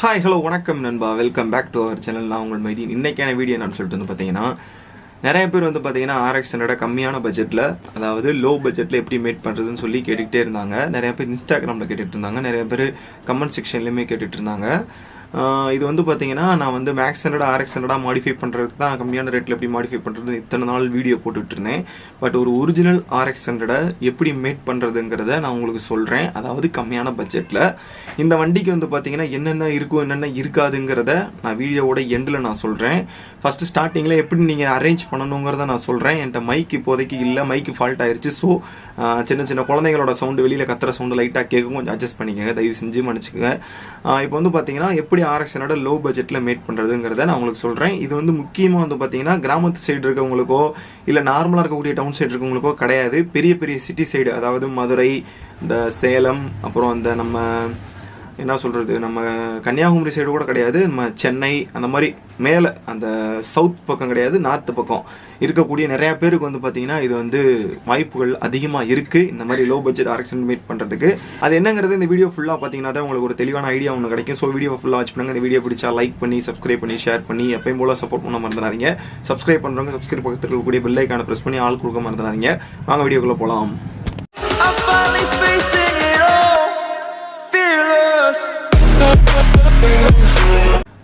Hi hello வணக்கம் நண்பா, welcome back to our channel. நான் உங்கள் மைதீன். இன்றைக்கான வீடியோ நான் சொல்லிட்டு வந்து பார்த்தீங்கன்னா, நிறைய பேர் வந்து பார்த்தீங்கன்னா RX100 கம்மியான பட்ஜெட்டில், அதாவது லோ பட்ஜெட்டில் எப்படி மேட் பண்ணுறதுன்னு சொல்லி கேட்டுக்கிட்டே இருந்தாங்க. நிறைய பேர் இன்ஸ்டாகிராமில் கேட்டுட்டு இருந்தாங்க, நிறைய பேர் கமெண்ட் செக்ஷன்லேயுமே கேட்டுட்டு இருந்தாங்க. இது வந்து பார்த்தீங்கன்னா, நான் வந்து மேக்ஸ்100 RX100 மாடிஃபை பண்ணுறதுக்கு தான் கம்மியான ரேட்டில் எப்படி மாடிஃபை பண்ணுறது இத்தனை நாள் வீடியோ போட்டுட்டு இருந்தேன். பட் ஒரு ஒரிஜினல் RX100 எப்படி மேட் பண்ணுறதுங்கிறத நான் உங்களுக்கு சொல்கிறேன். அதாவது கம்மியான பட்ஜெட்டில் இந்த வண்டிக்கு வந்து பார்த்தீங்கன்னா என்னென்ன இருக்கும் என்னென்ன இருக்காதுங்கிறத நான் வீடியோவோட எண்டில் நான் சொல்கிறேன். ஃபஸ்ட்டு ஸ்டார்டிங்கில் எப்படி நீங்கள் அரேஞ்ச் பண்ணணுங்கிறத நான் சொல்கிறேன். என்கிட்ட மைக் இப்போதைக்கு இல்லை, மைக்கு ஃபால்ட் ஆயிடுச்சு. ஸோ சின்ன சின்ன குழந்தைங்களோட சவுண்டு, வெளியில் கத்துற சவுண்டு லைட்டாக கேட்கும், கொஞ்சம் அட்ஜஸ்ட் பண்ணிக்கோங்க, தயவு செஞ்சு மன்னிச்சுக்கோங்க. இப்போ வந்து பார்த்தீங்கன்னா எப்படி RX100 லோ பட்ஜெட்டில் மேட் பண்ணுறதுங்கிறத நான் உங்களுக்கு சொல்கிறேன். இது வந்து முக்கியமாக வந்து பார்த்தீங்கன்னா கிராமத்து சைடு இருக்கவங்களுக்கோ இல்லை நார்மலாக இருக்கக்கூடிய டவுன் சைடு இருக்கவங்களுக்கோ கிடையாது. பெரிய பெரிய சிட்டி சைடு, அதாவது மதுரை, இந்த சேலம், அப்புறம் அந்த நம்ம என்ன சொல்கிறது, நம்ம கன்னியாகுமரி சைடு கூட கிடையாது, நம்ம சென்னை அந்த மாதிரி மேலே அந்த சவுத் பக்கம் கிடையாது, நார்த்து பக்கம் இருக்கக்கூடிய நிறையா பேருக்கு வந்து பார்த்தீங்கன்னா இது வந்து வாய்ப்புகள் அதிகமாக இருக்குது இந்த மாதிரி லோ பட்ஜெட் RX100 மேட் பண்ணுறதுக்கு. அது என்னங்கிறது இந்த வீடியோ ஃபுல்லாக பார்த்தீங்கன்னா தான் உங்களுக்கு ஒரு தெளிவான ஐடியா ஒன்று கிடைக்கும். ஸோ வீடியோ ஃபுல்லாக வாட்ச் பண்ணுங்கள். இந்த வீடியோ பிடிச்சா லைக் பண்ணி, சப்ஸ்கிரைப் பண்ணி, ஷேர் பண்ணி, எப்பயும் போல சப்போர்ட் பண்ண மறந்துடாதீங்க. சப்ஸ்கிரைப் பண்ணுறவங்க சப்ஸ்கிரைப் பக்கத்தில் இருக்கக்கூடிய பெல் ஐக்கானை ப்ரெஸ் பண்ணி ஆள் கொடுக்க மறந்துடாதீங்க. வாங்க வீடியோக்குள்ளே போகலாம்.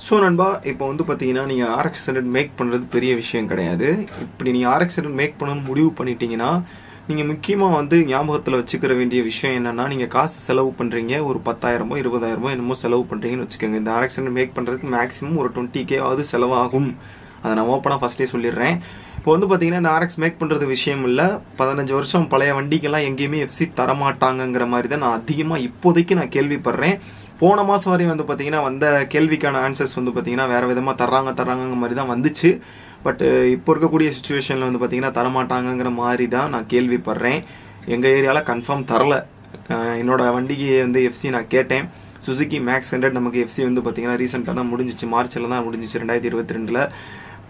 ஸோ நண்பா, இப்போ வந்து பார்த்தீங்கன்னா நீங்கள் RX100 மேக் பண்ணுறது பெரிய விஷயம் கிடையாது. இப்படி நீங்கள் RX100 மேக் பண்ணணும்னு முடிவு பண்ணிட்டீங்கன்னா, நீங்கள் முக்கியமாக வந்து ஞாபகத்தில் வச்சுக்கிற வேண்டிய விஷயம் என்னென்னா, நீங்கள் காசு செலவு பண்ணுறீங்க, ஒரு 10,000 20,000 என்னமோ செலவு பண்ணுறீங்கன்னு வச்சுக்கோங்க. இந்த RX100 மேக் பண்ணுறதுக்கு மேக்ஸிமம் ஒரு 20K ஆவது செலவாகும். அதை நான் ஓப்பனாக ஃபஸ்ட்டே சொல்லிடுறேன். இப்போ வந்து பார்த்தீங்கன்னா இந்த RX மேக் பண்ணுறது விஷயம் இல்லை, 15 வருஷம் பழைய வண்டிக்கெல்லாம் எங்கேயுமே FC தரமாட்டாங்கங்கிற மாதிரி தான் நான் அதிகமாக இப்போதைக்கு நான் கேள்விப்படுறேன். போன மாதம் வரையும் வந்து பார்த்தீங்கன்னா வந்த கேள்விக்கான ஆன்சர்ஸ் வந்து பார்த்தீங்கன்னா வேறு விதமாக தர்றாங்கங்கிற மாதிரி தான் வந்துச்சு. பட் இப்போ இருக்கக்கூடிய சுச்சுவேஷனில் வந்து பார்த்தீங்கன்னா தரமாட்டாங்கங்கிற மாதிரி தான் நான் கேள்விப்படுறேன். எங்கள் ஏரியாவில் கன்ஃபார்ம் தரல. என்னோடய வண்டிக்கு வந்து FC நான் கேட்டேன். சுசுகி மேக்ஸ்100 நமக்கு FC வந்து பார்த்தீங்கன்னா ரீசெண்டாக தான் முடிஞ்சிச்சு, மார்ச்சில் தான் முடிஞ்சிச்சு 2022.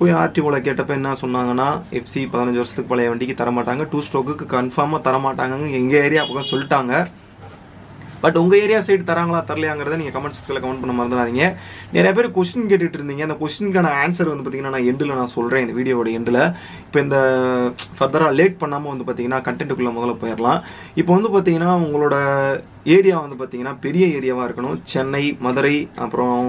போய் RTOவில் கேட்டப்போ என்ன சொன்னாங்கன்னா, FC 15 வருஷத்துக்கு பழைய வண்டிக்கு தரமாட்டாங்க, 2 ஸ்ட்ரோக்குக்கு கன்ஃபார்மாக தரமாட்டாங்க எங்கள் ஏரியா பக்கம் சொல்லிட்டாங்க. பட் உங்கள் ஏரியா சைடு தராங்களா தரலையாங்கிறத நீங்கள் கமெண்ட் செக்ஷனில் கமெண்ட் பண்ண மறந்துடாதீங்க. நிறைய பேர் கொஸ்டின் கேட்டுட்டு இருந்தீங்க. அந்த கொஸ்டினுக்கான ஆன்சர் வந்து பார்த்தீங்கன்னா நான் எண்டில் நான் சொல்கிறேன், இந்த வீடியோட எண்டில். இப்போ இந்த ஃபர்தராக லேட் பண்ணாமல் வந்து பார்த்தீங்கன்னா கண்டென்ட்டுக்குள்ளே முதல்ல போயிடலாம். இப்போ வந்து பார்த்தீங்கன்னா உங்களோட ஏரியா வந்து பார்த்தீங்கன்னா பெரிய ஏரியாவாக இருக்கணும். சென்னை, மதுரை, அப்புறம்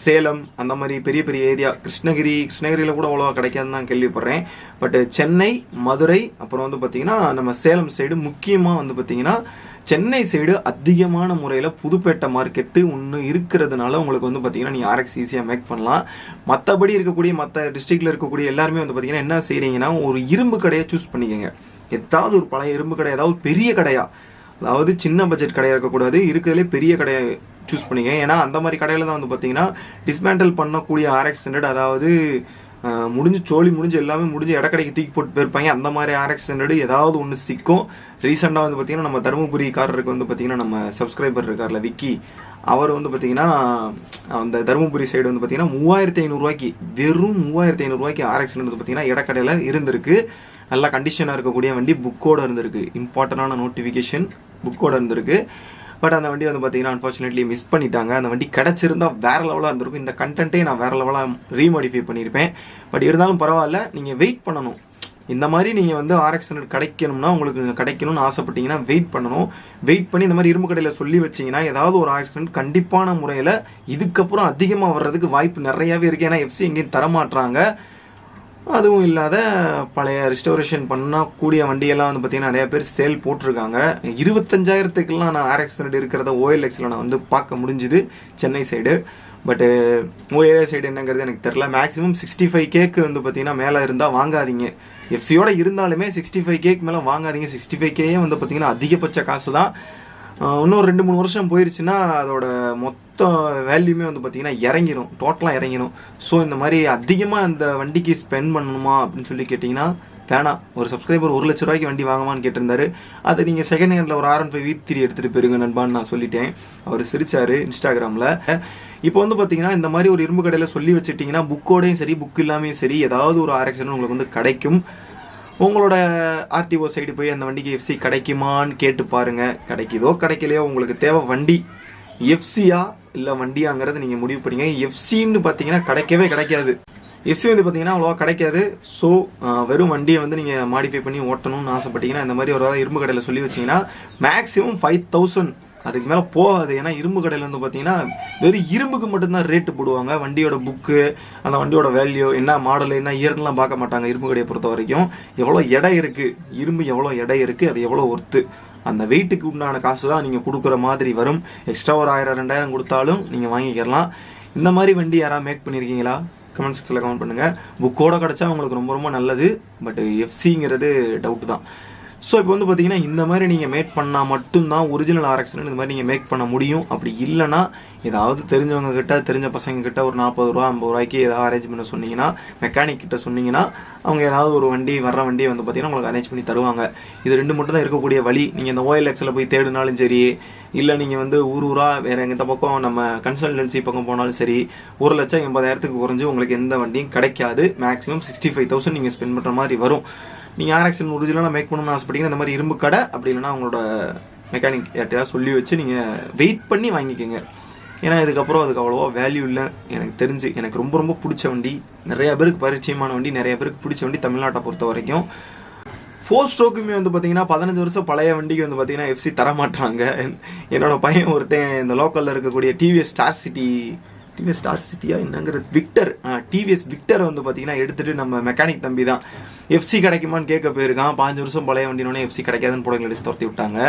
சேலம், அந்த மாதிரி பெரிய பெரிய ஏரியா. கிருஷ்ணகிரியில் கூட அவ்வளோவா கிடைக்காதுன்னு தான் கேள்விப்படுறேன். பட் சென்னை, மதுரை, அப்புறம் வந்து பார்த்திங்கன்னா நம்ம சேலம் சைடு, முக்கியமாக வந்து பார்த்திங்கன்னா சென்னை சைடு அதிகமான முறையில் புதுப்பேட்டை மார்க்கெட்டு ஒன்று இருக்கிறதுனால உங்களுக்கு வந்து பார்த்திங்கன்னா நீங்கள் RX ஈஸியாக மேக் பண்ணலாம். மற்றபடி இருக்கக்கூடிய மற்ற டிஸ்ட்ரிக்டில் இருக்கக்கூடிய எல்லாருமே வந்து பார்த்திங்கன்னா என்ன செய்கிறீங்கன்னா, ஒரு இரும்பு கடையை சூஸ் பண்ணிக்கோங்க. ஏதாவது ஒரு பழைய இரும்பு கடை, ஏதாவது பெரிய கடையாக, அதாவது சின்ன பட்ஜெட் கடையாக இருக்கக்கூடாது, இருக்கிறதுலே பெரிய கடையை சூஸ் பண்ணிங்க. ஏன்னா அந்த மாதிரி கடையில் தான் வந்து பார்த்தீங்கன்னா டிஸ்மேண்டில் பண்ணக்கூடிய RX100, அதாவது முடிஞ்சு எல்லாமே முடிஞ்சு இடக்கடைக்கு தூக்கி போட்டு போயிருப்பாங்க. அந்த மாதிரி RX100 ஏதாவது ஒன்று சிக்கும். ரீசெண்டாக வந்து பார்த்தீங்கன்னா நம்ம தருமபுரிக்காரருக்கு வந்து பார்த்தீங்கன்னா நம்ம சப்ஸ்கிரைபர் இருக்கார்ல விக்கி, அவர் வந்து பார்த்தீங்கன்னா அந்த தருமபுரி சைடு வந்து பார்த்தீங்கன்னா 3,500 ரூபாய்க்கு, வெறும் 3,500 ரூபாய்க்கு RX100 வந்து பார்த்தீங்கன்னா இடக்கடையில் இருந்திருக்கு. நல்லா கண்டிஷனாக இருக்கக்கூடிய வண்டி, புக்கோடு இருந்திருக்கு. இம்பார்ட்டண்டான நோட்டிஃபிகேஷன், புக்கோடு இருந்திருக்கு. பட் அந்த வண்டி வந்து பார்த்தீங்கன்னா அன்ஃபார்ச்சுனேட்லி மிஸ் பண்ணிட்டாங்க. அந்த வண்டி கிடச்சிருந்தா வேறு லெவலாக இருந்திருக்கும். இந்த கண்டென்ட்டே நான் வேறு லெவலாக ரீமாடிஃபை பண்ணியிருப்பேன். பட் இருந்தாலும் பரவாயில்ல, நீங்கள் வெயிட் பண்ணணும். இந்த மாதிரி நீங்கள் வந்து RX100 கிடைக்கணும்னா, உங்களுக்கு கிடைக்கணும்னு ஆசைப்பட்டீங்கன்னா வெயிட் பண்ணணும். வெயிட் பண்ணி இந்த மாதிரி இரும்பு கடையில் சொல்லி வச்சிங்கன்னா ஏதாவது ஒரு RX100 கண்டிப்பான முறையில் இதுக்கப்புறம் அதிகமாக வர்றதுக்கு வாய்ப்பு நிறையாவே இருக்குது. ஏன்னா FC எங்கேயும் தரமாட்டுறாங்க. அதுவும் இல்லாத பழைய ரிஸ்டோரேஷன் பண்ணக்கூடிய வண்டியெல்லாம் வந்து பார்த்திங்கன்னா நிறையா பேர் சேல் போட்டிருக்காங்க. 25,000க்குலாம் நான் RX100 இருக்கிறத OLXல நான் வந்து பார்க்க முடிஞ்சுது சென்னை சைடு. பட்டு OLA சைடு என்னங்கிறது எனக்கு தெரில. மேக்ஸிமம் 65Kக்கு வந்து பார்த்திங்கன்னா மேலே இருந்தால் வாங்காதீங்க. FCயோட இருந்தாலுமே 65Kக்கு மேலே வாங்காதீங்க. 65Kயே வந்து பார்த்திங்கன்னா அதிகபட்ச காசு தான். இன்னும் 2-3 வருஷம் போயிடுச்சுன்னா அதோட மொத்த வேல்யூமே வந்து பார்த்திங்கன்னா இறங்கிடும், டோட்டலாக இறங்கிடும். ஸோ இந்த மாதிரி அதிகமாக அந்த வண்டிக்கு ஸ்பெண்ட் பண்ணணுமா அப்படின்னு சொல்லி கேட்டிங்கன்னா வேணாம். ஒரு சப்ஸ்கிரைபர் 1 லட்ச ரூபாய்க்கு வண்டி வாங்கமான்னு கேட்டிருந்தாரு. அதை நீங்கள் செகண்ட் ஹேண்டில் ஒரு R15 V3 எடுத்துகிட்டு போயிருங்க நண்பான்னு நான் சொல்லிட்டேன். அவர் சிரிச்சார் இன்ஸ்டாகிராமில். இப்போ வந்து பார்த்தீங்கன்னா இந்த மாதிரி ஒரு இரும்பு கடையில் சொல்லி வச்சுட்டிங்கன்னா புக்கோடையும் சரி, புக் இல்லாமையும் சரி, ஏதாவது ஒரு RX100 உங்களுக்கு வந்து கிடைக்கும். உங்களோட RTO சைடு போய் அந்த வண்டிக்கு FC கிடைக்குமான்னு கேட்டு பாருங்கள். கிடைக்குதோ கிடைக்கலையோ, உங்களுக்கு தேவை வண்டி. எஃப்சியா இல்லை வண்டியாங்கிறது நீங்கள் முடிவு பண்ணிங்க. எஃப்சின்னு பார்த்தீங்கன்னா கிடைக்காது. எஃப்சி வந்து பார்த்தீங்கன்னா அவ்வளோவா கிடைக்காது. ஸோ வெறும் வண்டியை வந்து நீங்கள் மாடிஃபை பண்ணி ஓட்டணும்னு ஆசைப்பட்டீங்கன்னா இந்த மாதிரி ஒரு இரும்பு கடையில் சொல்லி வச்சிங்கன்னா மேக்ஸிமம் 5000 அதுக்கு மேலே போகாது. ஏன்னா இரும்பு கடையில் வந்து பார்த்தீங்கன்னா வெறும் இரும்புக்கு மட்டும்தான் ரேட்டு போடுவாங்க. வண்டியோட புக்கு, அந்த வண்டியோட வேல்யூ, என்ன மாடல், என்ன இயர்லாம் பார்க்க மாட்டாங்க. இரும்பு கடையை பொறுத்த வரைக்கும் எவ்வளோ எடை இருக்குது, இரும்பு எவ்வளோ எடை இருக்குது, அது எவ்வளோ ஒர்த்து, அந்த வெயிட்டுக்கு உண்டான காசு தான் நீங்கள் கொடுக்குற மாதிரி வரும். எக்ஸ்ட்ரா ஒரு 1000-2000 கொடுத்தாலும் நீங்கள் வாங்கிக்கலாம். இந்த மாதிரி வண்டி யாராவது மேக் பண்ணியிருக்கீங்களா? கமெண்ட் செக்ஷனில் கமெண்ட் பண்ணுங்கள். புக்கோட கிடச்சா உங்களுக்கு ரொம்ப ரொம்ப நல்லது. பட் எஃப்சிங்கிறது டவுட் தான். ஸோ இப்போ வந்து பார்த்தீங்கன்னா இந்த மாதிரி நீங்கள் மேக் பண்ணால் மட்டும்தான் ஒரிஜினல் RX100 இந்த மாதிரி நீங்கள் மேக் பண்ண முடியும். அப்படி இல்லைனா ஏதாவது தெரிஞ்சவங்க கிட்ட, தெரிஞ்ச பசங்க கிட்ட ஒரு 40 ரூபா 50 ரூபாய்க்கு ஏதாவது அரேஞ்ச் பண்ண சொன்னீங்கன்னா, மெக்கானிக் கிட்ட சொன்னீங்கன்னா அவங்க ஏதாவது ஒரு வர்ற வண்டியை வந்து பார்த்தீங்கன்னா உங்களுக்கு அரேஞ்ச் பண்ணி தருவாங்க. இது ரெண்டு மட்டும் தான் இருக்கக்கூடிய வழி. நீங்கள் இந்த OLXல போய் தேடினாலும் சரி, இல்லை நீங்கள் வந்து ஊராக வேறு எந்த பக்கம் நம்ம கன்சல்டன்சி பக்கம் போனாலும் சரி, 1,80,000 குறைஞ்சி உங்களுக்கு எந்த வண்டியும் கிடைக்காது. மேக்ஸிமம் 65,000 நீங்கள் ஸ்பெண்ட் பண்ணுற மாதிரி வரும். நீங்கள் RX100 ஒரிஜினலாக மேக் பண்ணணும்னு ஆசைப்பட்டீங்கன்னா இந்த மாதிரி இரும்பு கடை, அப்படி இல்லைனா அவங்களோட மெக்கானிக் யார்ட்டையாவது சொல்லி வச்சு நீங்கள் வெயிட் பண்ணி வாங்கிக்கோங்க. ஏன்னா இதுக்கப்புறம் அதுக்கு அவ்வளோவா வேல்யூ இல்லை எனக்கு தெரிஞ்சு. எனக்கு ரொம்ப ரொம்ப பிடிச்ச வண்டி, நிறைய பேருக்கு பரிச்சயமான வண்டி, நிறைய பேருக்கு பிடிச்ச வண்டி தமிழ்நாட்டை பொறுத்த வரைக்கும். 4 ஸ்ட்ரோக்குமே வந்து பார்த்தீங்கன்னா 15 வருஷம் பழைய வண்டிக்கு வந்து பார்த்தீங்கன்னா எஃப்சி தரமாட்டாங்க. என்னோட பையன் ஒருத்தன் இந்த லோக்கலில் இருக்கக்கூடிய டிவிஎஸ் ஸ்டார் சிட்டியா என்னங்கிறது டிவிஎஸ் விக்டரை வந்து பார்த்தீங்கன்னா எடுத்துகிட்டு நம்ம மெக்கானிக் தம்பி தான் எஃப்சி கிடைக்குமான்னு கேட்க போயிருக்கான். 5 வருஷம் பழைய வண்டினோடனே எஃப்சி கிடைக்காதுன்னு போட அடிச்சு துரத்தி விட்டாங்க.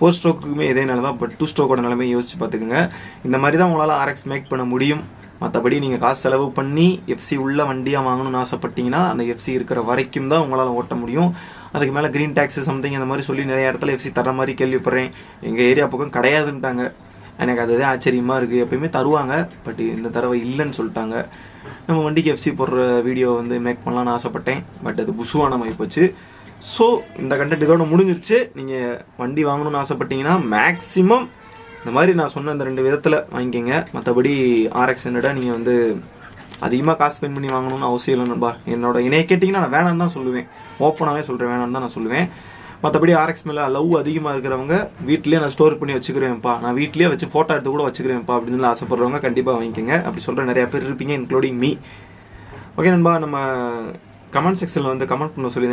4 ஸ்ட்ரோக்குமே இதே நிலை தான். பட் 2 ஸ்ட்ரோக்கோட நிலைமை யோசிச்சு பார்த்துக்குங்க. இந்த மாதிரி தான் உங்களால் RX மேக் பண்ண முடியும். மற்றபடி நீங்கள் காசு செலவு பண்ணி எஃப்சி உள்ள வண்டியாக வாங்கணும்னு ஆசைப்பட்டீங்கன்னா அந்த எஃப்சி இருக்கிற வரைக்கும் தான் உங்களால் ஓட்ட முடியும். அதுக்கு மேலே க்ரீன் டேக்ஸ் சம்திங் அந்த மாதிரி சொல்லி நிறைய இடத்துல எஃப்சி தர மாதிரி கேள்விப்படுறேன். எங்கள் ஏரியா பக்கம் கிடையாதுன்ட்டாங்க. எனக்கு அதுதான் ஆச்சரியமாக இருக்குது. எப்பயுமே தருவாங்க, பட் இந்த தடவை இல்லைன்னு சொல்லிட்டாங்க. நம்ம வண்டிக்கு எஃப்சி போடுற வீடியோ வந்து மேக் பண்ணலான்னு ஆசைப்பட்டேன், பட் அது புசுவானமாகி போச்சு. ஸோ இந்த கண்டென்ட் இதோட முடிஞ்சிருச்சு. நீங்கள் வண்டி வாங்கணும்னு ஆசைப்பட்டீங்கன்னா மேக்ஸிமம் இந்த மாதிரி நான் சொன்ன இந்த 2 விதத்தில் வாங்கிக்கோங்க. மற்றபடி RX100 நீங்கள் வந்து அதிகமாக காசு ஸ்பெண்ட் பண்ணி வாங்கணும்னு அவசியம் இல்லை நண்பா. என்னோட இணைய கேட்டிங்கன்னா நான் வேணான்னு தான் சொல்லுவேன். ஓப்பனாகவே சொல்கிறேன், வேணான்னு தான் நான் சொல்லுவேன். மற்றபடி RX மேலே லவ் அதிகமாக இருக்கிறவங்க வீட்லேயே நான் ஸ்டோர் பண்ணி வச்சுக்கிறேன்ப்பா, நான் வீட்லேயே வச்சு ஃபோட்டோ எடுத்து கூட வச்சுக்கிறேன்ப்பா அப்படின்னு ஆசைப்படுறவங்க கண்டிப்பாக வாங்கிக்கோங்க. அப்படி சொல்கிற நிறையா பேர் இருப்பீங்க, இன்க்ளூடிங் மீ. ஓகே நண்பா, நம்ம கமெண்ட் செக்ஷனில் வந்து கமெண்ட் பண்ண சொல்லி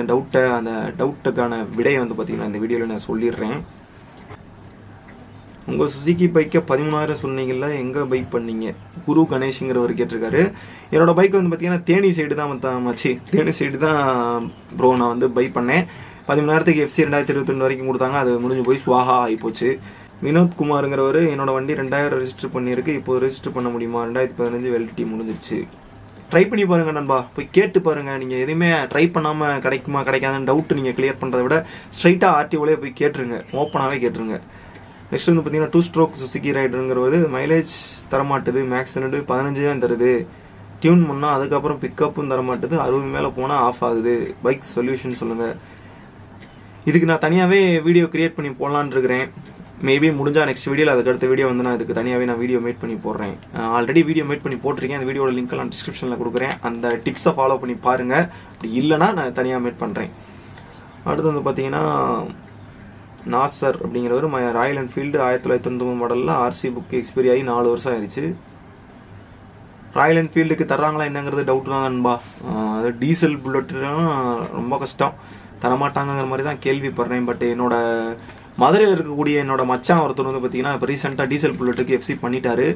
அந்த டவுட்டுக்கான விடையை வந்து பார்த்தீங்கன்னா இந்த வீடியோவில் நான் சொல்லிடுறேன். உங்கள் சுசுகி பைக்கை 13,000 சொன்னீங்கல்ல, எங்கே பைக் பண்ணீங்க? குரு கணேஷுங்கிறவர் கேட்டிருக்காரு. என்னோடய பைக் வந்து பார்த்தீங்கன்னா தேனி சைடு தான் தேனி சைடு தான் ப்ரோ நான் வந்து பை பண்ணேன். 13,000 எஃப்சி 2022 வரைக்கும் கொடுத்தாங்க. அது முடிஞ்சு போய் ஸ்வாஹா ஆகிப்போச்சு. வினோத் குமாருங்கிறவர் என்னோட வண்டி 2000 ரெஜிஸ்டர் பண்ணியிருக்கு, இப்போ ரெஜிஸ்டர் பண்ண முடியுமா? 2015 வெலிடிட்டி முடிஞ்சிருச்சு. ட்ரை பண்ணி பாருங்கள் நண்பா, போய் கேட்டு பாருங்கள். நீங்கள் எதுவுமே ட்ரை பண்ணாமல் கிடைக்குமா கிடைக்காதுன்னு டவுட்டு நீங்கள் கிளியர் பண்ணுறதை விட ஸ்ட்ரைட்டாக ஆர்டிஓலே போய் கேட்டுருங்க, ஓப்பனாகவே கேட்டுருங்க. நெக்ஸ்ட் வந்து பார்த்தீங்கன்னா 2 ஸ்ட்ரோக் சுசுகி ரைடருங்கிறது மைலேஜ் தரமாட்டுது, மேக்ஸ் 15 தான் தருது, டியூன் பண்ணால் அதுக்கப்புறம் பிக்கப்பும் தரமாட்டுது, 60 மேலே போனால் ஆஃப் ஆகுது, பைக் சொல்யூஷன் சொல்லுங்கள். இதுக்கு நான் தனியாகவே வீடியோ கிரியேட் பண்ணி போடலான்னு இருக்கிறேன். மேபி முடிஞ்சால் நெக்ஸ்ட் வீடியோவில் அதுக்கடுத்த வீடியோ வந்து நான் இதுக்கு தனியாகவே நான் வீடியோ மேட் பண்ணி போடுறேன். ஆல்ரெடி வீடியோ மேட் பண்ணி போட்டிருக்கேன். அந்த வீடியோட லிங்க் நான் டிஸ்கிரிப்ஷனில் கொடுக்குறேன். அந்த டிப்ஸை ஃபாலோ பண்ணி பாருங்கள். அப்படி இல்லைனா நான் தனியாக மேட் பண்ணுறேன். அடுத்து வந்து பார்த்தீங்கன்னா நாசர் அப்படிங்கிறவர் ராயல் என்ஃபீல்டு 1999 மாடலில் RC புக் எக்ஸ்பைரி ஆகி 4 வருஷம் ஆயிடுச்சு. ராயல் என்ஃபீல்டுக்கு தர்றாங்களா என்னங்கிறது டவுட் தான் நண்பா. அது டீசல் புல்லட்லாம் ரொம்ப கஷ்டம், தரமாட்டாங்கிற மாதிரி தான் கேள்விப்படுறேன். பட் என்னோட மதுரையில் இருக்கக்கூடிய என்னோட மச்சான் ஒருத்தர் வந்து பார்த்தீங்கன்னா இப்போ ரீசெண்டாக டீசல் புல்லட்டுக்கு எஃப்சி பண்ணிட்டாரு.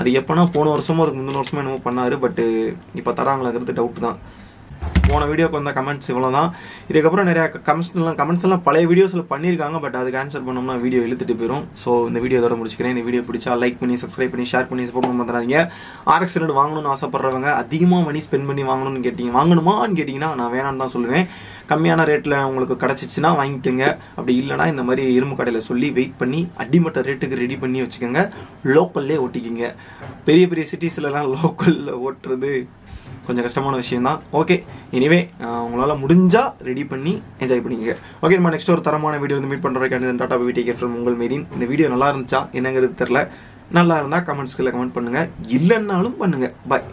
அது எப்போனா போன வருஷமோ அதுக்கு முந்தின வருஷமோ என்னமோ பண்ணார். பட்டு இப்போ தராங்களாங்கிறது டவுட் தான். போன வீடியோக்கு வந்த கமெண்ட்ஸ் இவ்வளோ தான். இதுக்கப்புறம் நிறையா கமெண்ட்ஸ் எல்லாம் பழைய வீடியோஸில் பண்ணியிருக்காங்க. பட் அதுக்கு ஆன்சர் பண்ணோம்னா வீடியோ இழுத்துட்டு போயிடும். ஸோ இந்த வீடியோ இதோட முடிச்சுக்கிறேன். இந்த வீடியோ பிடிச்சா லைக் பண்ணி, சப்ஸ்கிரைப் பண்ணி, ஷேர் பண்ணி சப்போர்ட் பண்ண மாட்டாங்க. RX100 வாங்கணும்னு ஆசைப்படுறவங்க, அதிகமாக மணி ஸ்பெண்ட் பண்ணி வாங்கணுமான்னு கேட்டிங்கன்னா நான் வேணான்னு தான் சொல்லுவேன். கம்மியான ரேட்டில் உங்களுக்கு கிடச்சிச்சின்னா வாங்கிக்கோங்க. அப்படி இல்லைனா இந்த மாதிரி இரும்பு கடையில் சொல்லி வெயிட் பண்ணி அடிமட்ட ரேட்டுக்கு ரெடி பண்ணி வச்சுக்கோங்க. லோக்கல்லே ஓட்டிக்கிங்க. பெரிய பெரிய சிட்டிஸ்லலாம் லோக்கலில் ஓட்டுறது கொஞ்சம் கஷ்டமான விஷயம் தான். ஓகே, எனிவே உங்களால் முடிஞ்சால் ரெடி பண்ணி என்ஜாய் பண்ணிக்கங்க. ஓகே, நம்ம நெக்ஸ்ட் ஒரு தரமான வீடியோ வந்து மீட் பண்ணுறதுக்கான tata bye take care from உங்கள் மீதின். இந்த வீடியோ நல்லா இருந்துச்சா என்னங்கிறது தெரில. நல்லா இருந்தால் கமெண்ட்ஸ்கில் கமெண்ட் பண்ணுங்கள், இல்லைன்னாலும் பண்ணுங்கள். பாய்.